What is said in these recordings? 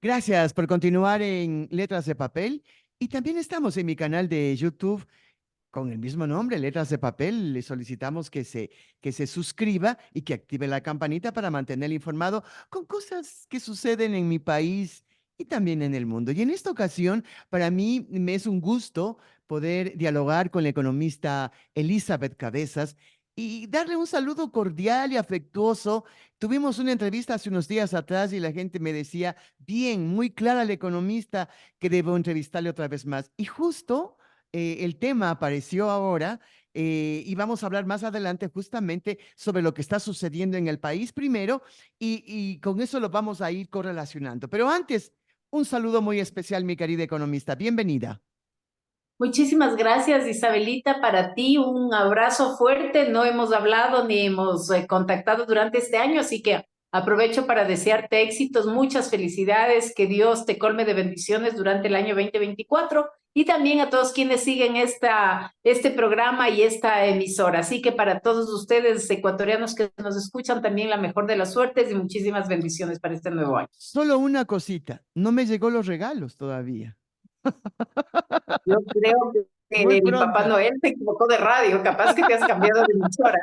Gracias por continuar en Letras de Papel y también estamos en mi canal de YouTube con el mismo nombre, Letras de Papel. Le solicitamos que se suscriba y que active la campanita para mantenerle informado con cosas que suceden en mi país y también en el mundo. Y en esta ocasión, para mí me es un gusto poder dialogar con la economista Elizabeth Cabezas y darle un saludo cordial y afectuoso. Tuvimos una entrevista hace unos días atrás y la gente me decía, bien, muy clara la economista, que debo entrevistarle otra vez más. Y justo el tema apareció ahora y vamos a hablar más adelante justamente sobre lo que está sucediendo en el país primero y con eso lo vamos a ir correlacionando. Pero antes, un saludo muy especial, mi querida economista. Bienvenida. Muchísimas gracias, Isabelita. Para ti, un abrazo fuerte. No hemos hablado ni hemos contactado durante este año, así que aprovecho para desearte éxitos, muchas felicidades, que Dios te colme de bendiciones durante el año 2024 y también a todos quienes siguen este programa y esta emisora. Así que para todos ustedes, ecuatorianos que nos escuchan, también la mejor de las suertes y muchísimas bendiciones para este nuevo año. Solo una cosita, no me llegó los regalos todavía. Yo creo Muy que mi Papá pronto. Noel se equivocó de radio, capaz que te has cambiado de emisora.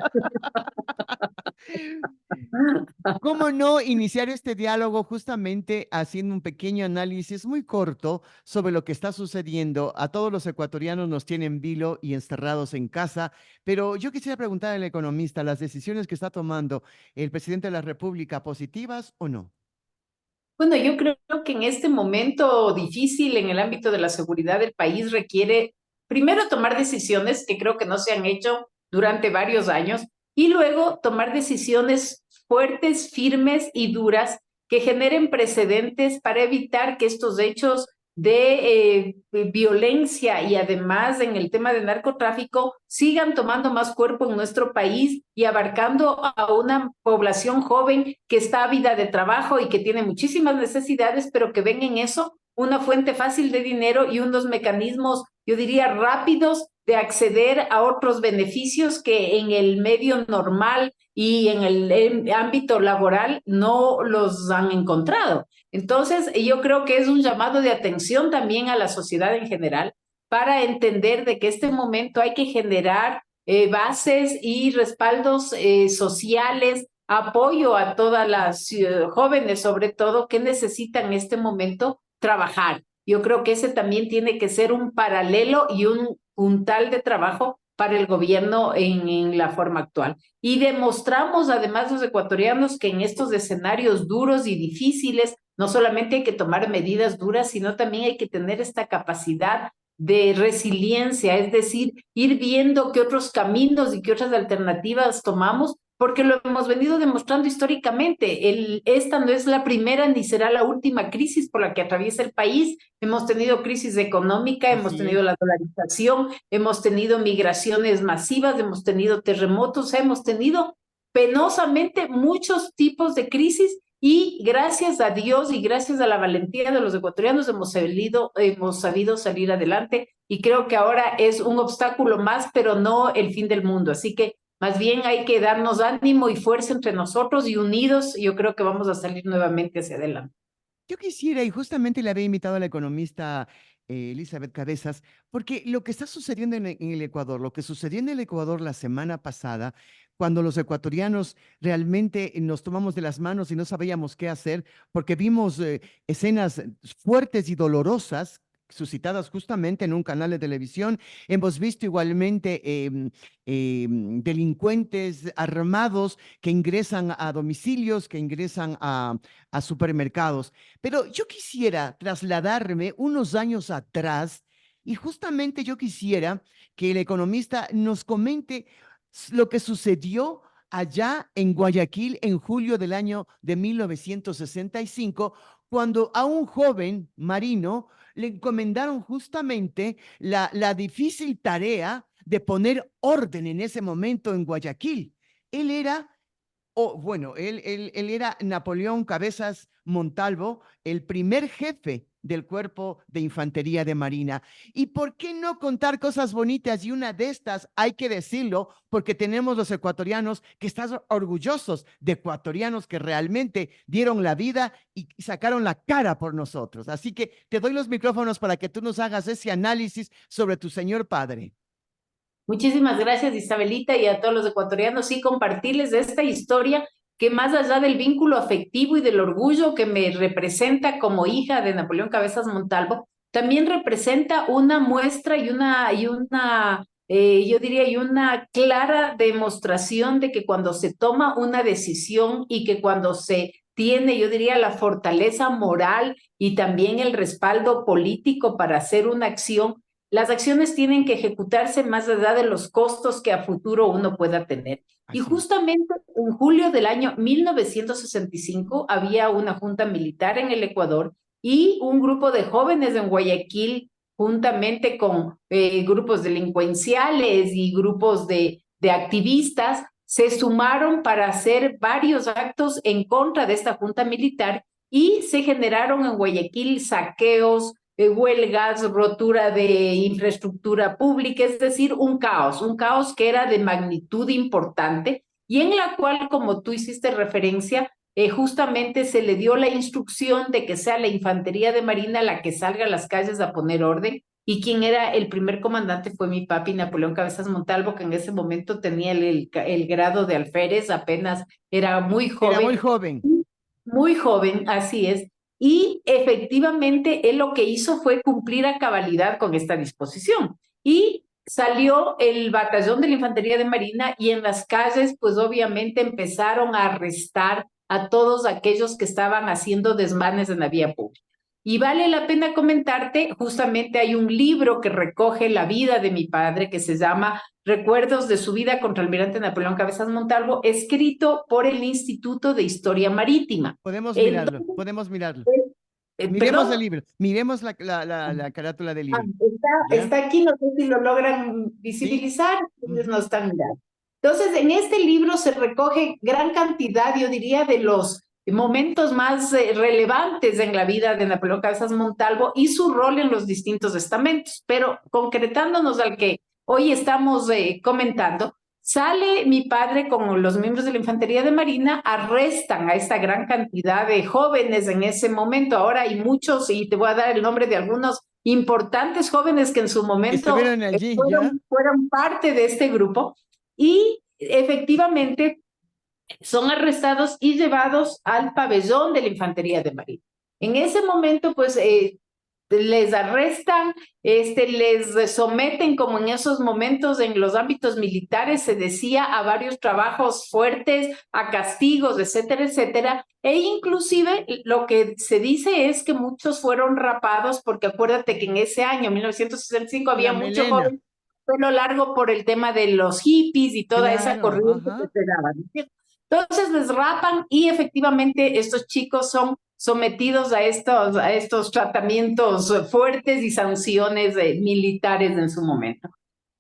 ¿Cómo no iniciar este diálogo justamente haciendo un pequeño análisis muy corto sobre lo que está sucediendo? A todos los ecuatorianos nos tienen vilo y encerrados en casa, pero yo quisiera preguntar al economista, ¿las decisiones que está tomando el presidente de la República, positivas o no? Bueno, yo creo que en este momento difícil en el ámbito de la seguridad del país requiere primero tomar decisiones que creo que no se han hecho durante varios años y luego tomar decisiones fuertes, firmes y duras que generen precedentes para evitar que estos hechos de violencia y además en el tema de narcotráfico sigan tomando más cuerpo en nuestro país y abarcando a una población joven que está ávida de trabajo y que tiene muchísimas necesidades, pero que ven en eso una fuente fácil de dinero y unos mecanismos, yo diría, rápidos de acceder a otros beneficios que en el medio normal y en el ámbito laboral no los han encontrado. Entonces, yo creo que es un llamado de atención también a la sociedad en general para entender de que este momento hay que generar bases y respaldos sociales, apoyo a todas las jóvenes, sobre todo, que necesitan en este momento trabajar. Yo creo que ese también tiene que ser un paralelo y un puntal de trabajo para el gobierno en la forma actual. Y demostramos además los ecuatorianos que en estos escenarios duros y difíciles no solamente hay que tomar medidas duras, sino también hay que tener esta capacidad de resiliencia, es decir, ir viendo qué otros caminos y qué otras alternativas tomamos, porque lo hemos venido demostrando históricamente. Esta no es la primera ni será la última crisis por la que atraviesa el país. Hemos tenido crisis económica, hemos Así tenido es. la dolarización, hemos tenido migraciones masivas, hemos tenido terremotos, hemos tenido penosamente muchos tipos de crisis y gracias a Dios y gracias a la valentía de los ecuatorianos hemos sabido salir adelante y creo que ahora es un obstáculo más, pero no el fin del mundo. Así que más bien hay que darnos ánimo y fuerza entre nosotros y unidos, yo creo que vamos a salir nuevamente hacia adelante. Yo quisiera, y justamente le había invitado a la economista Elizabeth Cabezas, porque lo que está sucediendo en el Ecuador, lo que sucedió en el Ecuador la semana pasada, cuando los ecuatorianos realmente nos tomamos de las manos y no sabíamos qué hacer, porque vimos escenas fuertes y dolorosas suscitadas justamente en un canal de televisión. Hemos visto igualmente delincuentes armados que ingresan a domicilios, que ingresan a supermercados. Pero yo quisiera trasladarme unos años atrás y justamente yo quisiera que el economista nos comente lo que sucedió allá en Guayaquil en julio del año de 1965, cuando a un joven marino le encomendaron justamente la difícil tarea de poner orden en ese momento en Guayaquil. Él era bueno, él era Napoleón Cabezas Montalvo, el primer jefe del Cuerpo de Infantería de Marina. ¿Y por qué no contar cosas bonitas? Y una de estas, hay que decirlo, porque tenemos los ecuatorianos que están orgullosos de ecuatorianos que realmente dieron la vida y sacaron la cara por nosotros. Así que te doy los micrófonos para que tú nos hagas ese análisis sobre tu señor padre. Muchísimas gracias, Isabelita, y a todos los ecuatorianos, sí, compartirles esta historia que más allá del vínculo afectivo y del orgullo que me representa como hija de Napoleón Cabezas Montalvo, también representa una muestra yo diría, y una clara demostración de que cuando se toma una decisión y que cuando se tiene, yo diría, la fortaleza moral y también el respaldo político para hacer una acción, las acciones tienen que ejecutarse más allá de los costos que a futuro uno pueda tener. Y Así es. justamente en julio del año 1965 había una junta militar en el Ecuador y un grupo de jóvenes en Guayaquil, juntamente con grupos delincuenciales y grupos de activistas, se sumaron para hacer varios actos en contra de esta junta militar y se generaron en Guayaquil saqueos, huelgas, rotura de infraestructura pública, es decir, un caos que era de magnitud importante y en la cual, como tú hiciste referencia, justamente se le dio la instrucción de que sea la Infantería de Marina la que salga a las calles a poner orden. Y quien era el primer comandante fue mi papi, Napoleón Cabezas Montalvo, que en ese momento tenía el grado de alférez, apenas era Era muy joven. muy joven, así es. Y efectivamente, él lo que hizo fue cumplir a cabalidad con esta disposición. Y salió el batallón de la Infantería de Marina y en las calles, pues obviamente empezaron a arrestar a todos aquellos que estaban haciendo desmanes en la vía pública. Y vale la pena comentarte, justamente hay un libro que recoge la vida de mi padre que se llama Recuerdos de su vida contra el almirante Napoleón Cabezas Montalvo, escrito por el Instituto de Historia Marítima. Podemos mirarlo, Entonces, podemos mirarlo. Miremos el perdón, libro, miremos la carátula del libro. ¿Ya? está aquí, no sé si lo logran ¿Sí? visibilizar, ustedes no Ujú. están mirando. Entonces, en este libro se recoge gran cantidad, yo diría, de los momentos más relevantes en la vida de Napoleón Cabezas Montalvo y su rol en los distintos estamentos. Pero concretándonos al que hoy estamos comentando, sale mi padre con los miembros de la Infantería de Marina, arrestan a esta gran cantidad de jóvenes en ese momento. Ahora hay muchos, y te voy a dar el nombre de algunos importantes jóvenes que en su momento Estuvieron allí, ¿ya? fueron parte de este grupo y efectivamente son arrestados y llevados al pabellón de la Infantería de Marina. En ese momento, pues, les arrestan, les someten, como en esos momentos en los ámbitos militares se decía, a varios trabajos fuertes, a castigos, etcétera, etcétera. E inclusive lo que se dice es que muchos fueron rapados, porque acuérdate que en ese año, 1965, La había mucho melena, joven pelo largo por el tema de los hippies y toda esa claro, corriente que ajá. se daba, ¿no? Entonces les rapan y efectivamente estos chicos son sometidos a estos tratamientos fuertes y sanciones militares en su momento.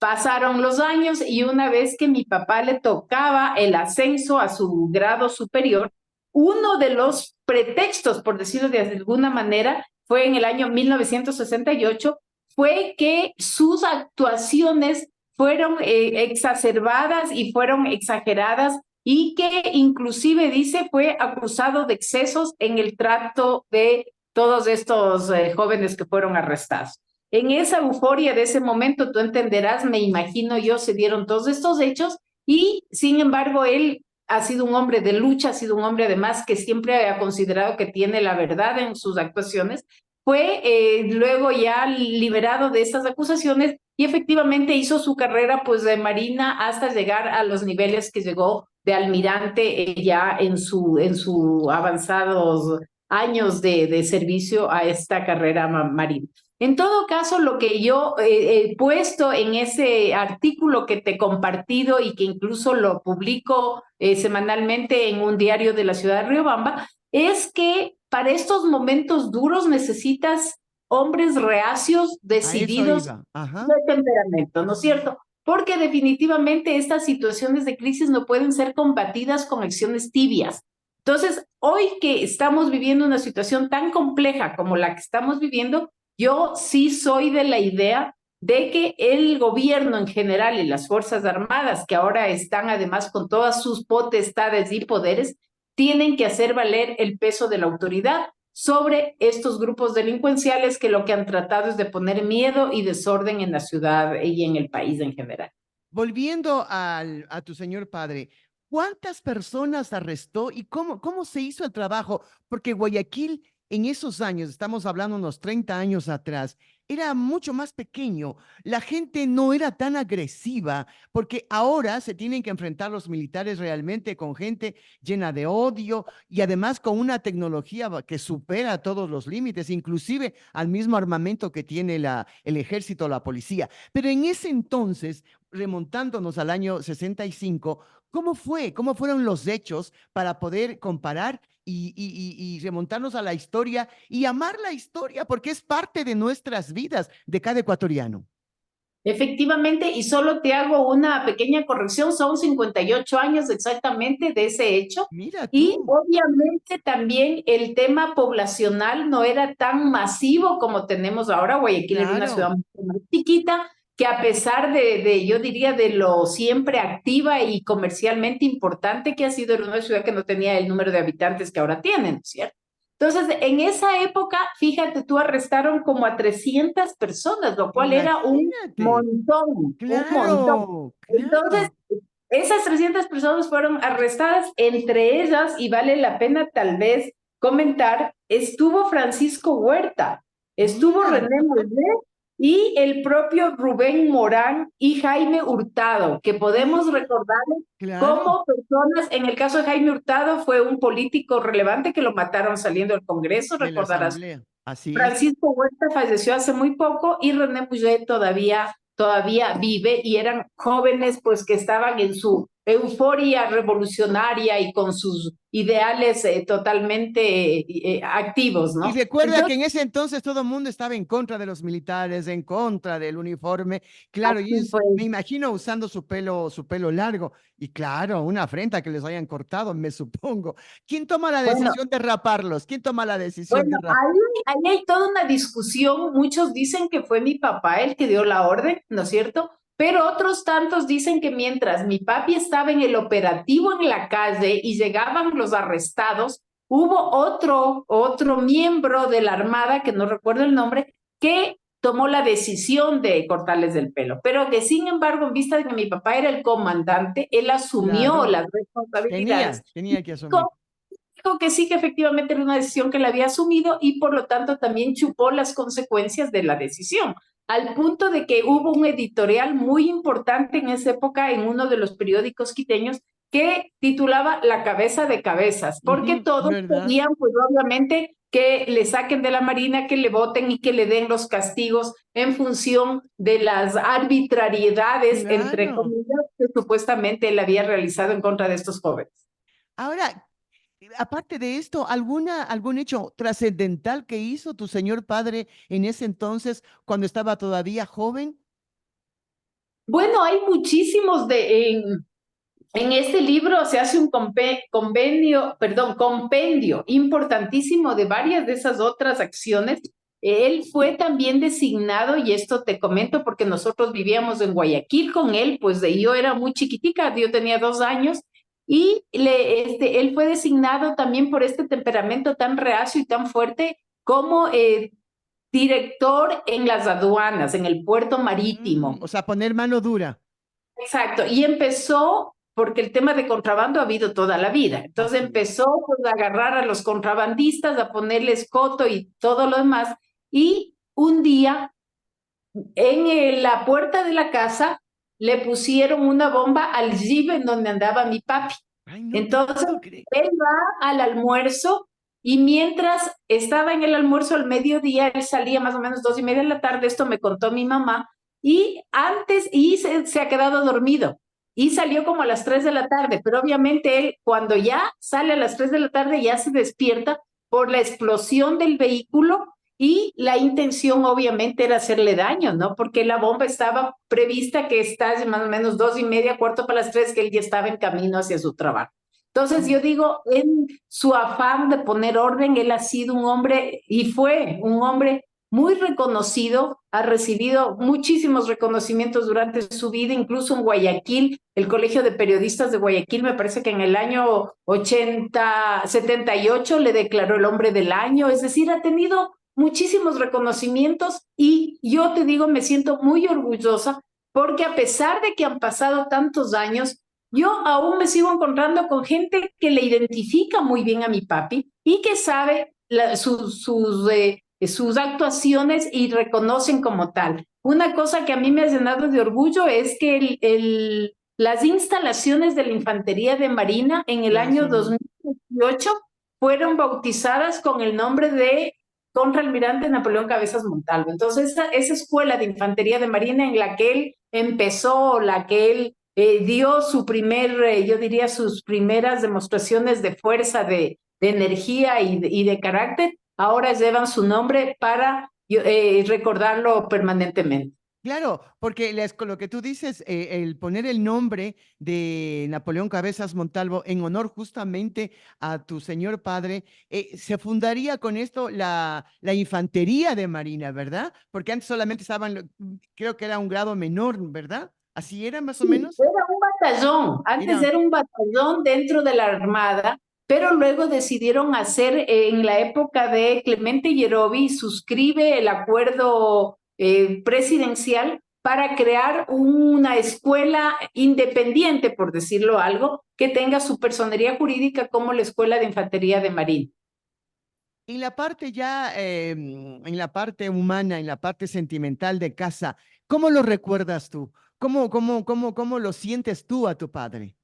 Pasaron los años y una vez que mi papá le tocaba el ascenso a su grado superior, uno de los pretextos, por decirlo de alguna manera, fue en el año 1968, fue que sus actuaciones fueron exacerbadas y fueron exageradas y que inclusive dice fue acusado de excesos en el trato de todos estos jóvenes que fueron arrestados. En esa euforia de ese momento, tú entenderás, me imagino yo, se dieron todos estos hechos y sin embargo él ha sido un hombre de lucha, ha sido un hombre además que siempre ha considerado que tiene la verdad en sus actuaciones, fue luego ya liberado de estas acusaciones y efectivamente hizo su carrera pues de marina hasta llegar a los niveles que llegó de almirante ya en su avanzados años de servicio a esta carrera marina. En todo caso, lo que yo he puesto en ese artículo que te he compartido y que incluso lo publico semanalmente en un diario de la ciudad de Riobamba, es que para estos momentos duros necesitas hombres reacios, A eso decididos, iba, ajá. de temperamento, ¿no es cierto? Porque definitivamente estas situaciones de crisis no pueden ser combatidas con acciones tibias. Entonces, hoy que estamos viviendo una situación tan compleja como la que estamos viviendo, yo sí soy de la idea de que el gobierno en general y las Fuerzas Armadas, que ahora están además con todas sus potestades y poderes, tienen que hacer valer el peso de la autoridad sobre estos grupos delincuenciales que lo que han tratado es de poner miedo y desorden en la ciudad y en el país en general. Volviendo a tu señor padre, ¿cuántas personas arrestó y cómo se hizo el trabajo? Porque Guayaquil en esos años, estamos hablando unos 30 años atrás, era mucho más pequeño. La gente no era tan agresiva, porque ahora se tienen que enfrentar los militares realmente con gente llena de odio y además con una tecnología que supera todos los límites, inclusive al mismo armamento que tiene el ejército o la policía. Pero en ese entonces, remontándonos al año 65, ¿cómo fue? ¿Cómo fueron los hechos para poder comparar y remontarnos a la historia y amar la historia porque es parte de nuestras vidas, de cada ecuatoriano? Efectivamente, y solo te hago una pequeña corrección, son 58 años exactamente de ese hecho. Mira Y tú, obviamente también el tema poblacional no era tan masivo como tenemos ahora. Guayaquil era una ciudad claro, mucho más chiquita, que a pesar yo diría, de lo siempre activa y comercialmente importante que ha sido, era una ciudad que no tenía el número de habitantes que ahora tienen, ¿cierto? Entonces, en esa época, fíjate, tú arrestaron como a 300 personas, lo cual era un imagínate, montón, un montón. claro, Entonces, claro, esas 300 personas fueron arrestadas, entre ellas, y vale la pena tal vez comentar, estuvo Francisco Huerta, estuvo mira, René Mollet y el propio Rubén Morán y Jaime Hurtado, que podemos mira, recordar claro, como personas, en el caso de Jaime Hurtado fue un político relevante que lo mataron saliendo del Congreso, de la recordarás. asamblea, así es. Francisco Huerta falleció hace muy poco y René Muget todavía vive y eran jóvenes pues que estaban en su euforia revolucionaria y con sus ideales totalmente activos, Y ¿no? recuerda que Entonces, en ese entonces todo el mundo estaba en contra de los militares, en contra del uniforme. Claro, y así ellos, fue. me imagino usando su pelo largo. Y claro, una afrenta que les hayan cortado, me supongo. ¿Quién toma la Bueno, decisión de raparlos? ¿Quién toma la decisión bueno, de raparlos? ahí hay toda una discusión. Muchos dicen que fue mi papá el que dio la orden, ¿no es cierto? Pero otros tantos dicen que mientras mi papi estaba en el operativo en la calle y llegaban los arrestados, hubo otro miembro de la Armada, que no recuerdo el nombre, que tomó la decisión de cortarles el pelo. Pero que sin embargo, en vista de que mi papá era el comandante, él asumió Claro, las responsabilidades. tenía que asumir. Dijo que sí, que efectivamente era una decisión que él había asumido y por lo tanto también chupó las consecuencias de la decisión, al punto de que hubo un editorial muy importante en esa época en uno de los periódicos quiteños que titulaba La cabeza de cabezas, porque Ujú, todos ¿verdad? pedían, pues obviamente, que le saquen de la Marina, que le voten y que le den los castigos en función de las arbitrariedades, entre Claro. comillas, que supuestamente él había realizado en contra de estos jóvenes. Ahora, aparte de esto, algún hecho trascendental que hizo tu señor padre en ese entonces, cuando estaba todavía joven? Bueno, hay muchísimos en este libro se hace un compendio importantísimo de varias de esas otras acciones. Él fue también designado, y esto te comento porque nosotros vivíamos en Guayaquil con él, pues yo era muy chiquitica, yo tenía 2 años, y él fue designado también por este temperamento tan reacio y tan fuerte como director en las aduanas, en el puerto marítimo. O sea, poner mano dura. Exacto, y empezó, porque el tema de contrabando ha habido toda la vida, entonces Así es. empezó pues, a agarrar a los contrabandistas, a ponerles coto y todo lo demás, y un día en la puerta de la casa le pusieron una bomba al jeep en donde andaba mi papi. Ay, no te Entonces, puedo creer. él va al almuerzo y mientras estaba en el almuerzo al mediodía, él salía más o menos 2:30 de la tarde, esto me contó mi mamá, y se ha quedado dormido. Y salió como a las 3 de la tarde, pero obviamente él cuando ya sale a las 3 de la tarde ya se despierta por la explosión del vehículo y la intención obviamente era hacerle daño, ¿no? Porque la bomba estaba prevista que estalle más o menos 2:30, cuarto para las 3, que él ya estaba en camino hacia su trabajo. Entonces yo digo, en su afán de poner orden, él ha sido un hombre y fue un hombre muy reconocido, ha recibido muchísimos reconocimientos durante su vida, incluso en Guayaquil, el Colegio de Periodistas de Guayaquil, me parece que en el año 78 le declaró el hombre del año, es decir, ha tenido muchísimos reconocimientos y yo te digo, me siento muy orgullosa porque a pesar de que han pasado tantos años, yo aún me sigo encontrando con gente que le identifica muy bien a mi papi y que sabe sus actuaciones y reconocen como tal. Una cosa que a mí me ha llenado de orgullo es que las instalaciones de la Infantería de Marina en el Ah, año sí. 2018 fueron bautizadas con el nombre de Contraalmirante Napoleón Cabezas Montalvo. Entonces, esa escuela de Infantería de Marina en la que él empezó, la que él dio su yo diría, sus primeras demostraciones de fuerza, de energía y de carácter, ahora llevan su nombre para recordarlo permanentemente. Claro, porque con lo que tú dices, el poner el nombre de Napoleón Cabezas Montalvo en honor justamente a tu señor padre, se fundaría con esto la infantería de Marina, ¿verdad? Porque antes solamente estaban, creo que era un grado menor, ¿verdad? Así era más o Sí, menos. era un batallón, antes Era, era un batallón dentro de la Armada, pero luego decidieron hacer, en la época de Clemente Yerovi, suscribe el acuerdo presidencial para crear una escuela independiente, por decirlo algo, que tenga su personería jurídica como la Escuela de Infantería de Marina. en la parte ya, en la parte humana, en la parte sentimental de casa, ¿cómo lo recuerdas tú? ¿Cómo lo sientes tú a tu padre?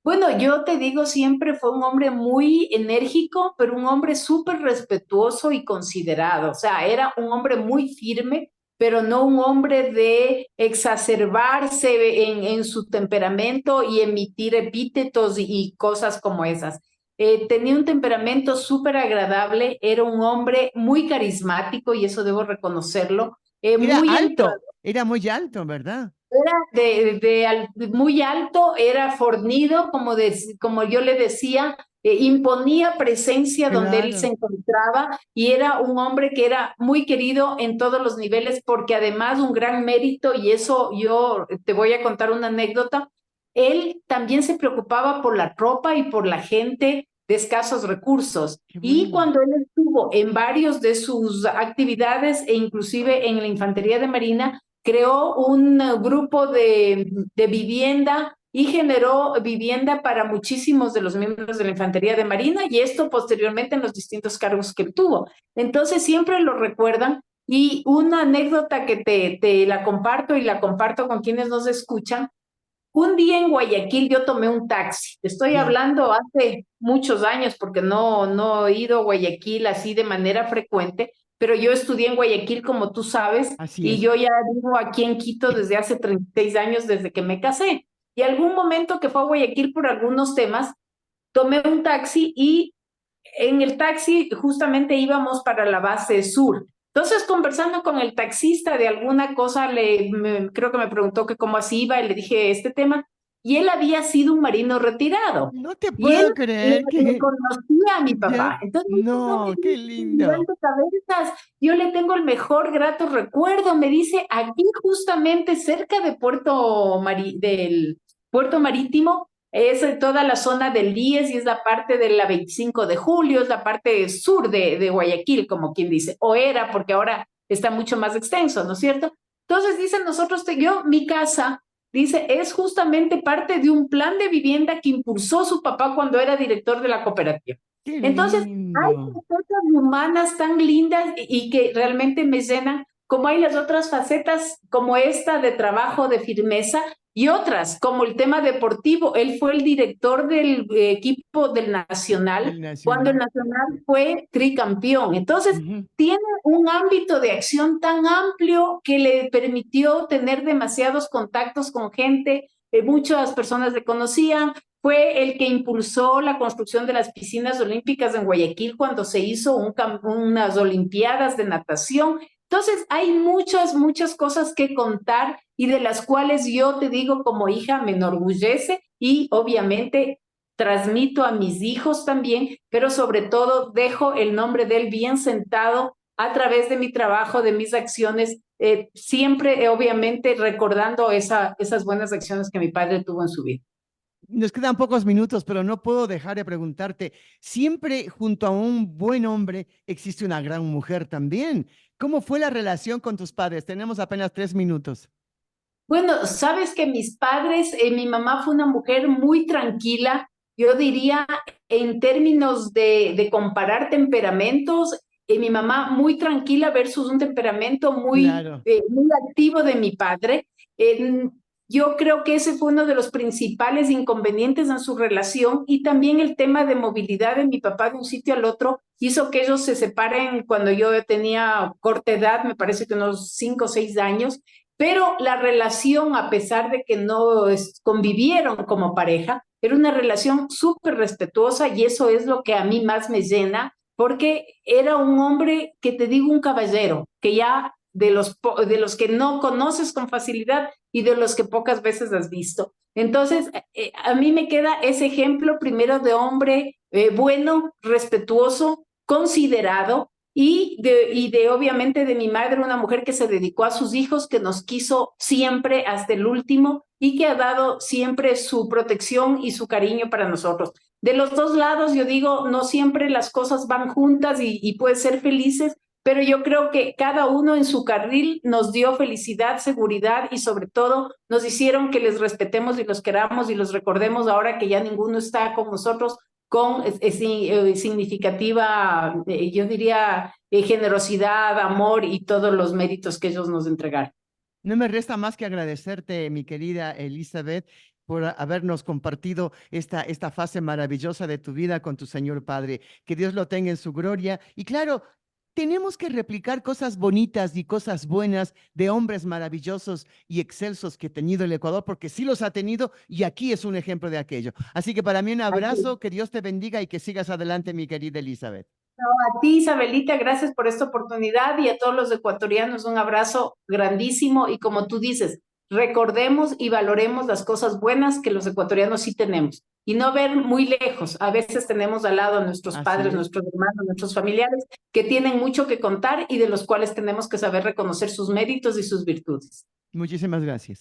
Bueno, yo te digo, siempre fue un hombre muy enérgico, pero un hombre súper respetuoso y considerado. O sea, era un hombre muy firme, pero no un hombre de exacerbarse en su temperamento y emitir epítetos y cosas como esas. Tenía un temperamento súper agradable, era un hombre muy carismático y eso debo reconocerlo, Era muy alto, era muy alto, ¿verdad? era muy alto, era fornido, como yo le decía, imponía presencia donde él se Claro. encontraba y era un hombre que era muy querido en todos los niveles porque además un gran mérito, y eso yo te voy a contar una anécdota, él también se preocupaba por la tropa y por la gente de escasos recursos. Qué Y bueno. cuando él estuvo en varios de sus actividades e inclusive en la Infantería de Marina, creó un grupo de vivienda y generó vivienda para muchísimos de los miembros de la Infantería de Marina y esto posteriormente en los distintos cargos que tuvo. Entonces siempre lo recuerdan y una anécdota que te la comparto y la comparto con quienes nos escuchan. Un día en Guayaquil yo tomé un taxi. Estoy Ya, hablando hace muchos años porque no he ido a Guayaquil así de manera frecuente, pero yo estudié en Guayaquil, como tú sabes, así y es. yo ya vivo aquí en Quito desde hace 36 años, desde que me casé. Y algún momento que fue a Guayaquil por algunos temas, tomé un taxi y en el taxi justamente íbamos para la base sur. Entonces, conversando con el taxista de alguna cosa, creo que me preguntó que cómo así iba y le dije este tema, y él había sido un marino retirado. No te Y él puedo creer le que conocía a mi ya. papá. Entonces, no me No, qué dice, lindo. cabezas, yo le tengo el mejor grato recuerdo. Me dice, aquí justamente cerca de del Puerto Marítimo, es toda la zona del 10 y es la parte de la 25 de julio, es la parte sur de Guayaquil, como quien dice, o era, porque ahora está mucho más extenso, ¿no es cierto? Entonces, dicen nosotros, mi casa, dice, es justamente parte de un plan de vivienda que impulsó su papá cuando era director de la cooperativa. Qué Entonces, lindo. hay cosas humanas tan lindas y que realmente me llenan, como hay las otras facetas como esta de trabajo, de firmeza, y otras, como el tema deportivo. Él fue el director del equipo del Nacional Del cuando el Nacional. Nacional fue tricampeón. Entonces, Ujú. tiene un ámbito de acción tan amplio que le permitió tener demasiados contactos con gente, muchas personas le conocían, fue el que impulsó la construcción de las piscinas olímpicas en Guayaquil cuando se hizo unas olimpiadas de natación. Entonces, hay muchas cosas que contar y de las cuales yo te digo como hija me enorgullece y obviamente transmito a mis hijos también, pero sobre todo dejo el nombre de él bien sentado a través de mi trabajo, de mis acciones, siempre obviamente recordando esas buenas acciones que mi padre tuvo en su vida. Nos quedan pocos minutos, pero no puedo dejar de preguntarte, siempre junto a un buen hombre existe una gran mujer también. ¿Cómo fue la relación con tus padres? Tenemos apenas 3 minutos. Bueno, sabes que mis padres, mi mamá fue una mujer muy tranquila, yo diría en términos de comparar temperamentos, mi mamá muy tranquila versus un temperamento Claro. muy activo de mi padre. Eh, yo creo que ese fue uno de los principales inconvenientes en su relación y también el tema de movilidad de mi papá de un sitio al otro hizo que ellos se separen cuando yo tenía corta edad, me parece que unos 5 o 6 años, pero la relación, a pesar de que no convivieron como pareja, era una relación súper respetuosa y eso es lo que a mí más me llena, porque era un hombre que te digo un caballero, que ya de los que no conoces con facilidad y de los que pocas veces has visto. Entonces, a mí me queda ese ejemplo primero de hombre bueno, respetuoso, considerado, y de obviamente de mi madre, una mujer que se dedicó a sus hijos, que nos quiso siempre hasta el último y que ha dado siempre su protección y su cariño para nosotros. De los dos lados, yo digo, no siempre las cosas van juntas y pueden ser felices, pero yo creo que cada uno en su carril nos dio felicidad, seguridad y sobre todo nos hicieron que les respetemos y los queramos y los recordemos ahora que ya ninguno está con nosotros con significativa, yo diría, generosidad, amor y todos los méritos que ellos nos entregaron. No me resta más que agradecerte, mi querida Elizabeth, por habernos compartido esta fase maravillosa de tu vida con tu Señor Padre. Que Dios lo tenga en su gloria. Y claro, tenemos que replicar cosas bonitas y cosas buenas de hombres maravillosos y excelsos que ha tenido el Ecuador, porque sí los ha tenido y aquí es un ejemplo de aquello. Así que para mí un abrazo, que Dios te bendiga y que sigas adelante, mi querida Elizabeth. A ti, Isabelita, gracias por esta oportunidad y a todos los ecuatorianos un abrazo grandísimo y como tú dices, recordemos y valoremos las cosas buenas que los ecuatorianos sí tenemos y no ver muy lejos. A veces tenemos al lado a nuestros Así padres, es. nuestros hermanos, nuestros familiares que tienen mucho que contar y de los cuales tenemos que saber reconocer sus méritos y sus virtudes. Muchísimas gracias.